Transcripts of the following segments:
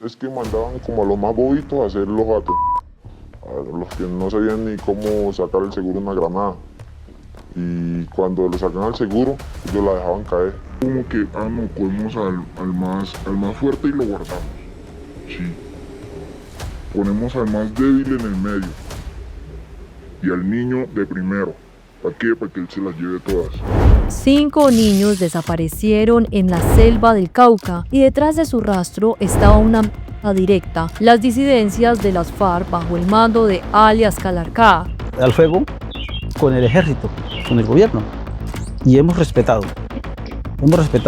Es que mandaban como a los más bobitos a hacer a los que no sabían ni cómo sacar el seguro en una granada. Y cuando lo sacan al seguro, ellos la dejaban caer. Como que, no, cogemos al más fuerte y lo guardamos. Sí. Ponemos al más débil en el medio. Y al niño de primero. ¿Para qué? Para que él se las lleve todas. 5 niños desaparecieron en la selva del Cauca y detrás de su rastro estaba una amenaza directa: las disidencias de las FARC bajo el mando de alias Calarcá. Al fuego con el ejército, con el gobierno, y hemos respetado,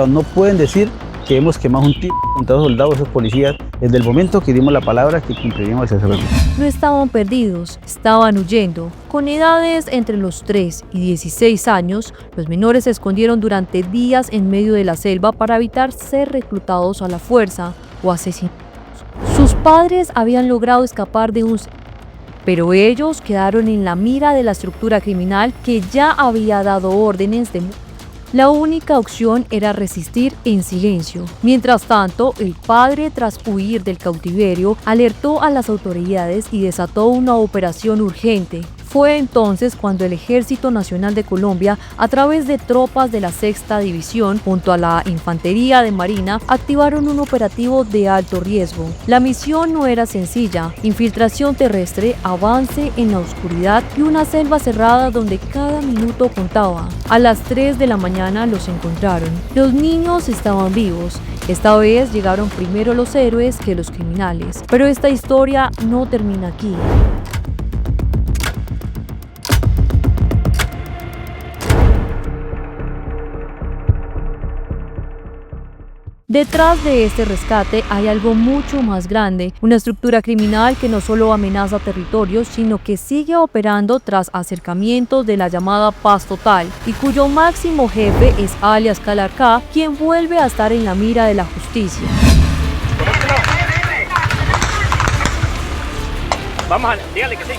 no pueden decir que hemos quemado un tiro contra los soldados, esos policías, desde el momento que dimos la palabra que cumpliríamos ese reto. No estaban perdidos, estaban huyendo. Con edades entre los 3 y 16 años, los menores se escondieron durante días en medio de la selva para evitar ser reclutados a la fuerza o asesinados. Sus padres habían logrado escapar de pero ellos quedaron en la mira de la estructura criminal que ya había dado órdenes de muerte. La única opción era resistir en silencio. Mientras tanto, el padre, tras huir del cautiverio, alertó a las autoridades y desató una operación urgente. Fue entonces cuando el Ejército Nacional de Colombia, a través de tropas de la Sexta División, junto a la Infantería de Marina, activaron un operativo de alto riesgo. La misión no era sencilla: infiltración terrestre, avance en la oscuridad y una selva cerrada donde cada minuto contaba. A las 3 de la mañana los encontraron. Los niños estaban vivos. Esta vez llegaron primero los héroes que los criminales. Pero esta historia no termina aquí. Detrás de este rescate hay algo mucho más grande, una estructura criminal que no solo amenaza territorios, sino que sigue operando tras acercamientos de la llamada paz total, y cuyo máximo jefe es alias Calarcá, quien vuelve a estar en la mira de la justicia. Vamos, dígale que sí.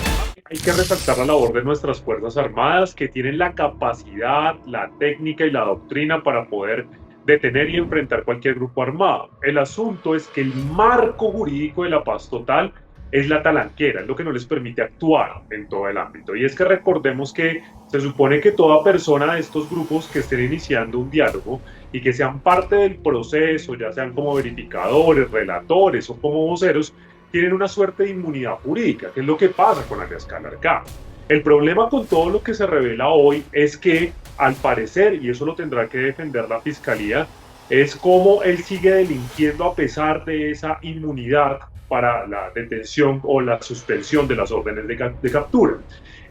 Hay que resaltar la labor de nuestras Fuerzas Armadas, que tienen la capacidad, la técnica y la doctrina para poder detener y enfrentar cualquier grupo armado. El asunto es que el marco jurídico de la paz total es la talanquera, es lo que no les permite actuar en todo el ámbito. Y es que recordemos que se supone que toda persona de estos grupos que estén iniciando un diálogo y que sean parte del proceso, ya sean como verificadores, relatores o como voceros, tienen una suerte de inmunidad jurídica, que es lo que pasa con alias Calarcá. El problema con todo lo que se revela hoy es que, al parecer, y eso lo tendrá que defender la Fiscalía, es cómo él sigue delinquiendo a pesar de esa inmunidad para la detención o la suspensión de las órdenes de captura.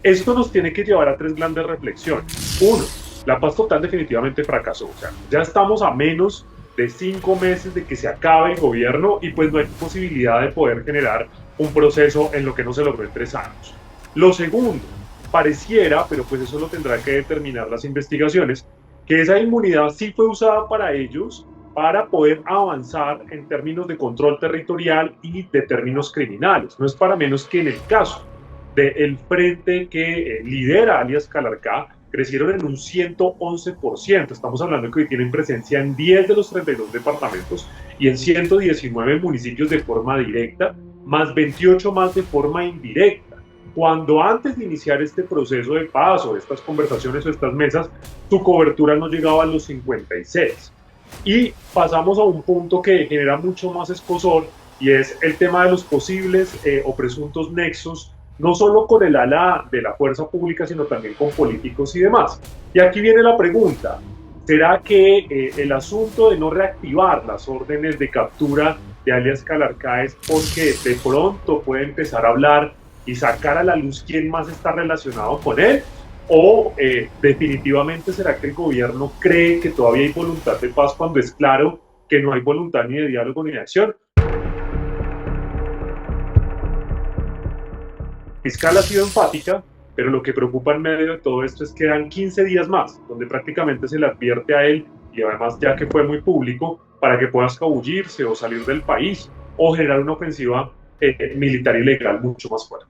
Esto nos tiene que llevar a 3 grandes reflexiones. 1, la paz total definitivamente fracasó. O sea, ya estamos a menos de 5 meses de que se acabe el gobierno y pues no hay posibilidad de poder generar un proceso en lo que no se logró en 3 años. Lo segundo, pareciera, pero pues eso lo tendrán que determinar las investigaciones, que esa inmunidad sí fue usada para ellos para poder avanzar en términos de control territorial y de términos criminales. No es para menos que en el caso del frente que lidera alias Calarcá, crecieron en un 111%. Estamos hablando de que hoy tienen presencia en 10 de los 32 departamentos y en 119 municipios de forma directa, más 28 más de forma indirecta. Cuando antes de iniciar este proceso de paz o estas conversaciones o estas mesas, su cobertura no llegaba a los 56. Y pasamos a un punto que genera mucho más escozor, y es el tema de los posibles o presuntos nexos, no solo con el ala de la fuerza pública, sino también con políticos y demás. Y aquí viene la pregunta: ¿será que el asunto de no reactivar las órdenes de captura de alias Calarcá es porque de pronto puede empezar a hablar y sacar a la luz quién más está relacionado con él? ¿O definitivamente será que el gobierno cree que todavía hay voluntad de paz cuando es claro que no hay voluntad ni de diálogo ni de acción? La fiscal ha sido enfática, pero lo que preocupa en medio de todo esto es que dan 15 días más, donde prácticamente se le advierte a él, y además ya que fue muy público, para que pueda escabullirse o salir del país o generar una ofensiva militar y legal mucho más fuerte.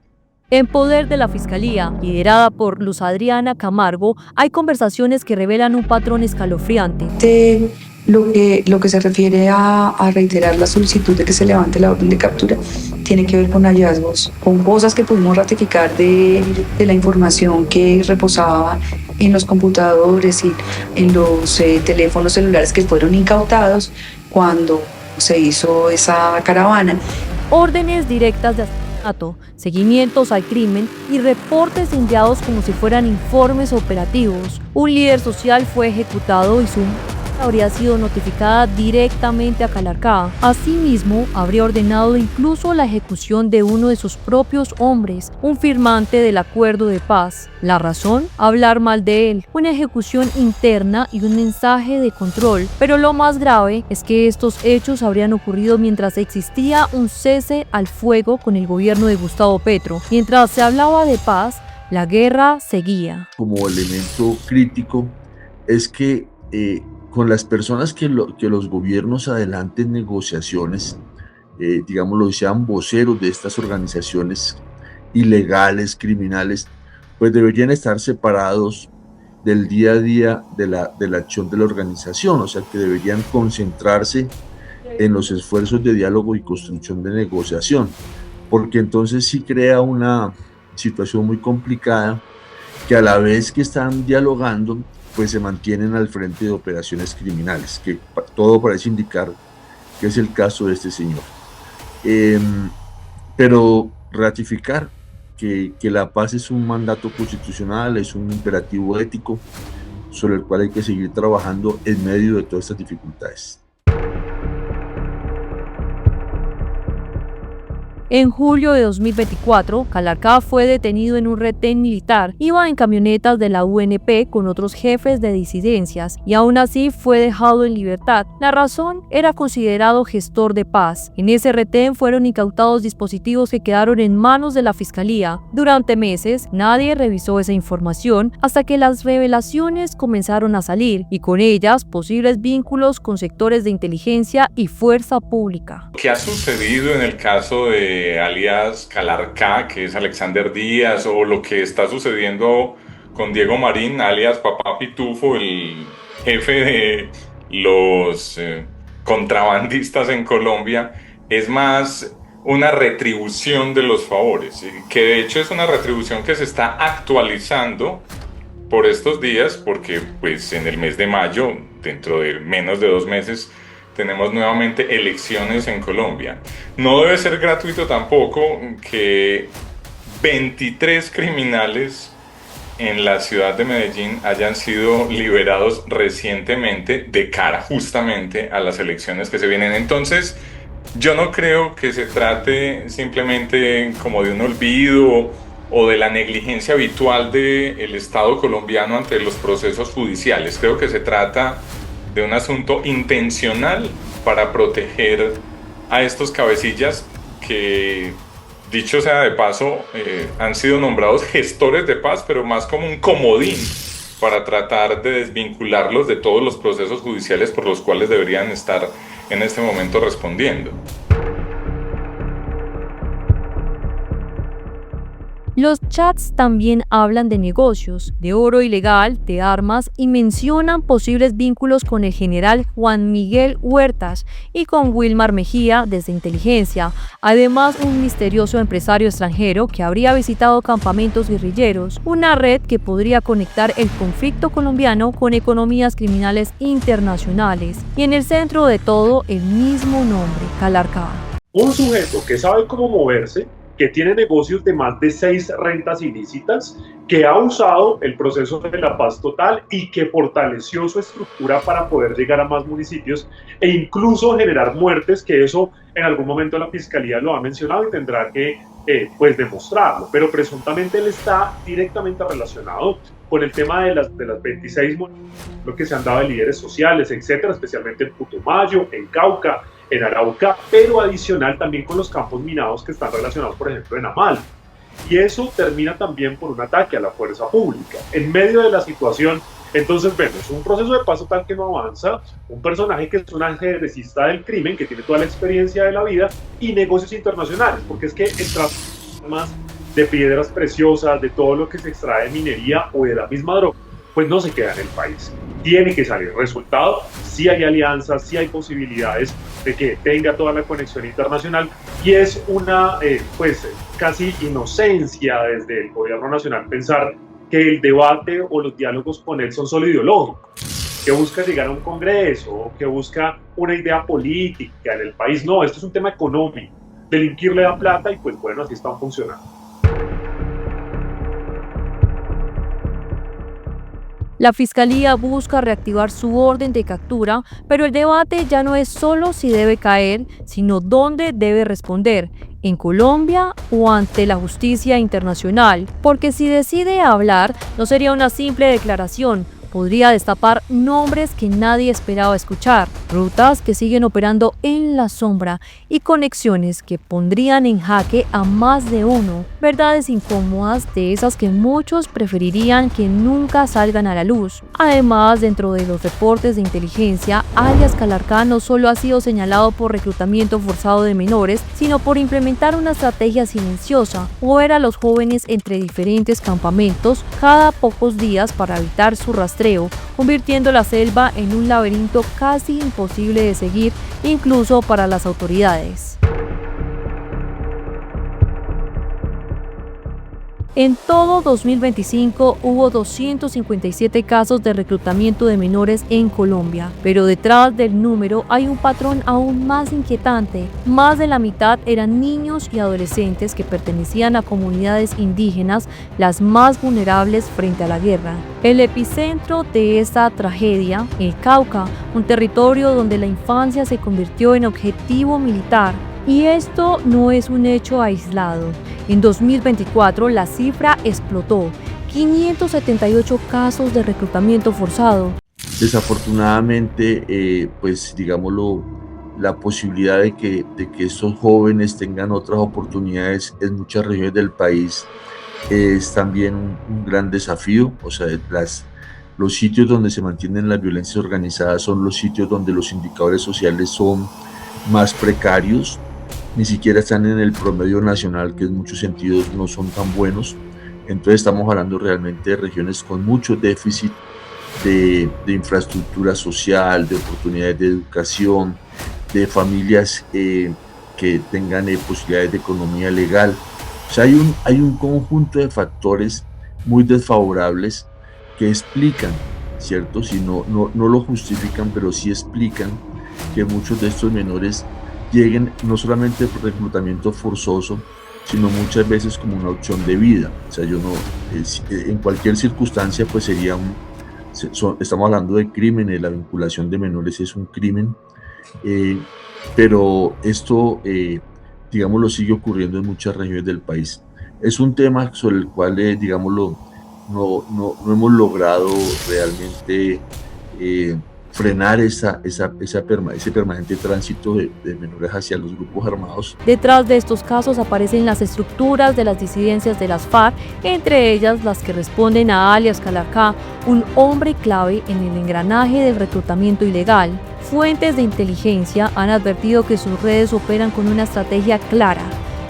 En poder de la Fiscalía, liderada por Luz Adriana Camargo, hay conversaciones que revelan un patrón escalofriante. Lo que se refiere a reiterar la solicitud de que se levante la orden de captura tiene que ver con hallazgos, con cosas que pudimos ratificar de la información que reposaba en los computadores y en los teléfonos celulares que fueron incautados cuando se hizo esa caravana. Órdenes directas de asesinato, seguimientos al crimen y reportes enviados como si fueran informes operativos. Un líder social fue ejecutado y su habría sido notificada directamente a Calarcá. Asimismo, habría ordenado incluso la ejecución de uno de sus propios hombres, un firmante del acuerdo de paz. La razón, hablar mal de él, una ejecución interna y un mensaje de control. Pero lo más grave es que estos hechos habrían ocurrido mientras existía un cese al fuego con el gobierno de Gustavo Petro. Mientras se hablaba de paz, la guerra seguía. Como elemento crítico es que con las personas que los gobiernos adelanten negociaciones, digámoslo, sean voceros de estas organizaciones ilegales, criminales, pues deberían estar separados del día a día de la acción de la organización, o sea que deberían concentrarse en los esfuerzos de diálogo y construcción de negociación, porque entonces sí crea una situación muy complicada que a la vez que están dialogando, pues se mantienen al frente de operaciones criminales, que todo parece indicar que es el caso de este señor. Pero ratificar que la paz es un mandato constitucional, es un imperativo ético sobre el cual hay que seguir trabajando en medio de todas estas dificultades. En julio de 2024, Calarcá fue detenido en un retén militar. Iba en camionetas de la UNP con otros jefes de disidencias y aún así fue dejado en libertad. La razón, era considerado gestor de paz. En ese retén fueron incautados dispositivos que quedaron en manos de la fiscalía. Durante meses, nadie revisó esa información hasta que las revelaciones comenzaron a salir y con ellas posibles vínculos con sectores de inteligencia y fuerza pública. ¿Qué ha sucedido en el caso de alias Calarcá, que es Alexander Díaz, o lo que está sucediendo con Diego Marín, alias Papá Pitufo, el jefe de los contrabandistas en Colombia? Es más una retribución de los favores, que de hecho es una retribución que se está actualizando por estos días, porque pues en el mes de mayo, dentro de menos de 2 meses, tenemos nuevamente elecciones en Colombia. No debe ser gratuito tampoco que 23 criminales en la ciudad de Medellín hayan sido liberados recientemente de cara justamente a las elecciones que se vienen. Entonces, yo no creo que se trate simplemente como de un olvido o de la negligencia habitual del Estado colombiano ante los procesos judiciales. Creo que se trata de un asunto intencional para proteger a estos cabecillas que, dicho sea de paso, han sido nombrados gestores de paz, pero más como un comodín para tratar de desvincularlos de todos los procesos judiciales por los cuales deberían estar en este momento respondiendo. Los chats también hablan de negocios, de oro ilegal, de armas y mencionan posibles vínculos con el general Juan Miguel Huertas y con Wilmar Mejía desde inteligencia, además un misterioso empresario extranjero que habría visitado campamentos guerrilleros, una red que podría conectar el conflicto colombiano con economías criminales internacionales. Y en el centro de todo, el mismo nombre, Calarcá. Un sujeto que sabe cómo moverse, que tiene negocios de más de 6 rentas ilícitas, que ha usado el proceso de la paz total y que fortaleció su estructura para poder llegar a más municipios e incluso generar muertes, que eso en algún momento la fiscalía lo ha mencionado y tendrá que pues demostrarlo, pero presuntamente él está directamente relacionado con el tema de las 26 lo que se han dado de líderes sociales, etcétera, especialmente en Putumayo, en Cauca, en Arauca, pero adicional también con los campos minados que están relacionados, por ejemplo, en Amal. Y eso termina también por un ataque a la fuerza pública. En medio de la situación, entonces vemos un proceso de paz total que no avanza, un personaje que es un ajedrecista del crimen, que tiene toda la experiencia de la vida, y negocios internacionales, porque es que el tráfico más de piedras preciosas, de todo lo que se extrae de minería o de la misma droga, pues no se queda en el país. Tiene que salir. Resultado, sí hay alianzas, sí hay posibilidades de que tenga toda la conexión internacional, y es una pues casi inocencia desde el gobierno nacional pensar que el debate o los diálogos con él son solo ideológicos, que busca llegar a un congreso, que busca una idea política en el país. No, esto es un tema económico. Delinquir le da plata y pues bueno, así están funcionando. La Fiscalía busca reactivar su orden de captura, pero el debate ya no es solo si debe caer, sino dónde debe responder, en Colombia o ante la justicia internacional, porque si decide hablar, no sería una simple declaración, podría destapar nombres que nadie esperaba escuchar, rutas que siguen operando en la sombra y conexiones que pondrían en jaque a más de uno, verdades incómodas de esas que muchos preferirían que nunca salgan a la luz. Además, dentro de los reportes de inteligencia, alias Calarcá no solo ha sido señalado por reclutamiento forzado de menores, sino por implementar una estrategia silenciosa, mover a los jóvenes entre diferentes campamentos cada pocos días para evitar su rastreo, convirtiendo la selva en un laberinto casi imposible de seguir, incluso para las autoridades. En todo 2025 hubo 257 casos de reclutamiento de menores en Colombia, pero detrás del número hay un patrón aún más inquietante. Más de la mitad eran niños y adolescentes que pertenecían a comunidades indígenas, las más vulnerables frente a la guerra. El epicentro de esta tragedia, el Cauca, un territorio donde la infancia se convirtió en objetivo militar. Y esto no es un hecho aislado. En 2024 la cifra explotó, 578 casos de reclutamiento forzado. Desafortunadamente, pues digámoslo, la posibilidad de que estos jóvenes tengan otras oportunidades en muchas regiones del país es también un gran desafío. O sea, los sitios donde se mantienen las violencias organizadas son los sitios donde los indicadores sociales son más precarios, ni siquiera están en el promedio nacional, que en muchos sentidos no son tan buenos. Entonces estamos hablando realmente de regiones con mucho déficit de infraestructura social, de oportunidades de educación, de familias que tengan posibilidades de economía legal. O sea, hay un conjunto de factores muy desfavorables que explican, ¿cierto? Si no lo justifican, pero sí explican que muchos de estos menores lleguen no solamente por reclutamiento forzoso, sino muchas veces como una opción de vida. O sea, en cualquier circunstancia pues sería estamos hablando de crímenes, la vinculación de menores es un crimen, pero esto, digámoslo, sigue ocurriendo en muchas regiones del país. Es un tema sobre el cual, digámoslo, no hemos logrado realmente frenar ese permanente tránsito de menores hacia los grupos armados. Detrás de estos casos aparecen las estructuras de las disidencias de las FARC, entre ellas las que responden a alias Calarcá, un hombre clave en el engranaje del reclutamiento ilegal. Fuentes de inteligencia han advertido que sus redes operan con una estrategia clara: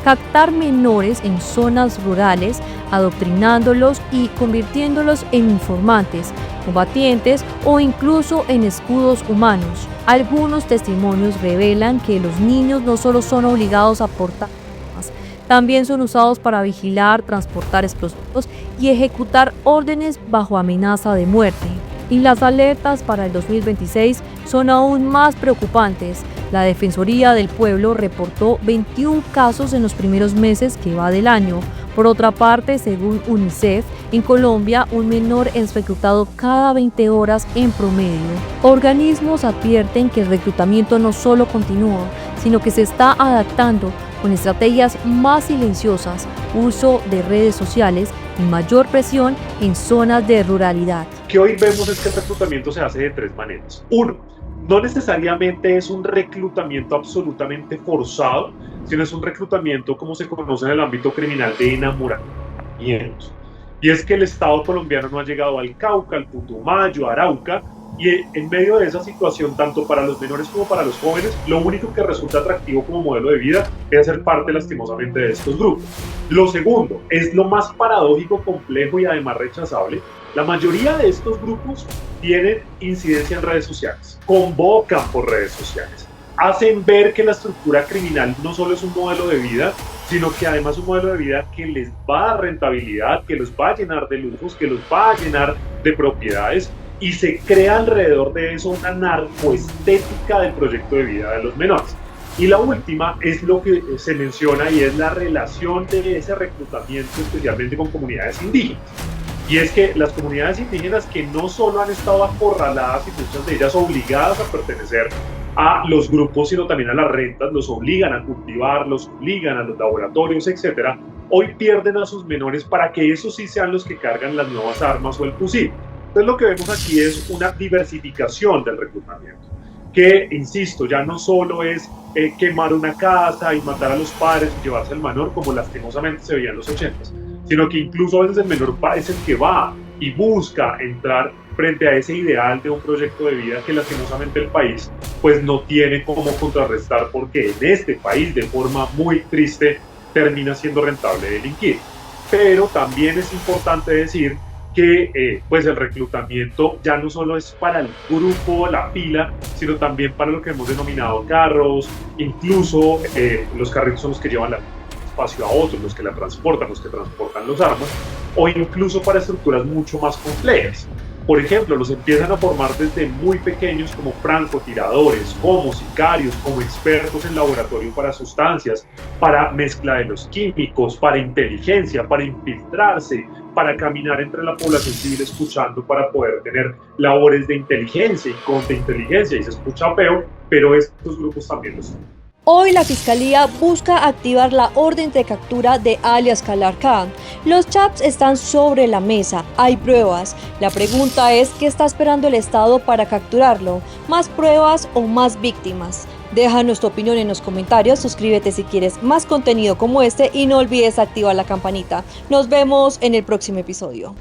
captar menores en zonas rurales, adoctrinándolos y convirtiéndolos en informantes, combatientes o incluso en escudos humanos. Algunos testimonios revelan que los niños no solo son obligados a portar armas, también son usados para vigilar, transportar explosivos y ejecutar órdenes bajo amenaza de muerte. Y las alertas para el 2026 son aún más preocupantes. La Defensoría del Pueblo reportó 21 casos en los primeros meses que va del año. Por otra parte, según UNICEF, en Colombia un menor es reclutado cada 20 horas en promedio. Organismos advierten que el reclutamiento no solo continúa, sino que se está adaptando con estrategias más silenciosas, uso de redes sociales y mayor presión en zonas de ruralidad. Que hoy vemos es que el reclutamiento se hace de tres maneras. Uno, no necesariamente es un reclutamiento absolutamente forzado, sino es un reclutamiento como se conoce en el ámbito criminal de enamoramientos. Y es que el Estado colombiano no ha llegado al Cauca, al Putumayo, a Arauca, y en medio de esa situación, tanto para los menores como para los jóvenes, lo único que resulta atractivo como modelo de vida es ser parte lastimosamente de estos grupos. Lo segundo, es lo más paradójico, complejo y además rechazable, La mayoría de estos grupos tienen incidencia en redes sociales, convocan por redes sociales, hacen ver que la estructura criminal no solo es un modelo de vida, sino que además es un modelo de vida que les va a dar rentabilidad, que los va a llenar de lujos, que los va a llenar de propiedades, y se crea alrededor de eso una narcoestética del proyecto de vida de los menores. Y la última es lo que se menciona y es la relación de ese reclutamiento especialmente con comunidades indígenas. Y es que las comunidades indígenas que no solo han estado acorraladas y muchas de ellas obligadas a pertenecer a los grupos, sino también a las rentas, los obligan a cultivar, los obligan a los laboratorios, etc., hoy pierden a sus menores para que esos sí sean los que cargan las nuevas armas o el fusil. Entonces lo que vemos aquí es una diversificación del reclutamiento, que, insisto, ya no solo es quemar una casa y matar a los padres y llevarse al menor, como lastimosamente se veía en los 80s, sino que incluso a veces el menor es el que va y busca entrar frente a ese ideal de un proyecto de vida que lastimosamente el país pues no tiene cómo contrarrestar, porque en este país de forma muy triste termina siendo rentable delinquir. Pero también es importante decir que pues el reclutamiento ya no solo es para el grupo, la fila, sino también para lo que hemos denominado carros, incluso los carritos son los que llevan el espacio a otros, los que la transportan, los que transportan los armas, o incluso para estructuras mucho más complejas. Por ejemplo, los empiezan a formar desde muy pequeños como francotiradores, como sicarios, como expertos en laboratorio para sustancias, para mezcla de los químicos, para inteligencia, para infiltrarse, para caminar entre la población civil escuchando para poder tener labores de inteligencia y contrainteligencia. Y se escucha feo, pero estos grupos también lo son. Hoy la Fiscalía busca activar la orden de captura de alias Calarcá. Los chats están sobre la mesa, hay pruebas. La pregunta es, ¿qué está esperando el Estado para capturarlo? ¿Más pruebas o más víctimas? Déjanos tu opinión en los comentarios, suscríbete si quieres más contenido como este y no olvides activar la campanita. Nos vemos en el próximo episodio.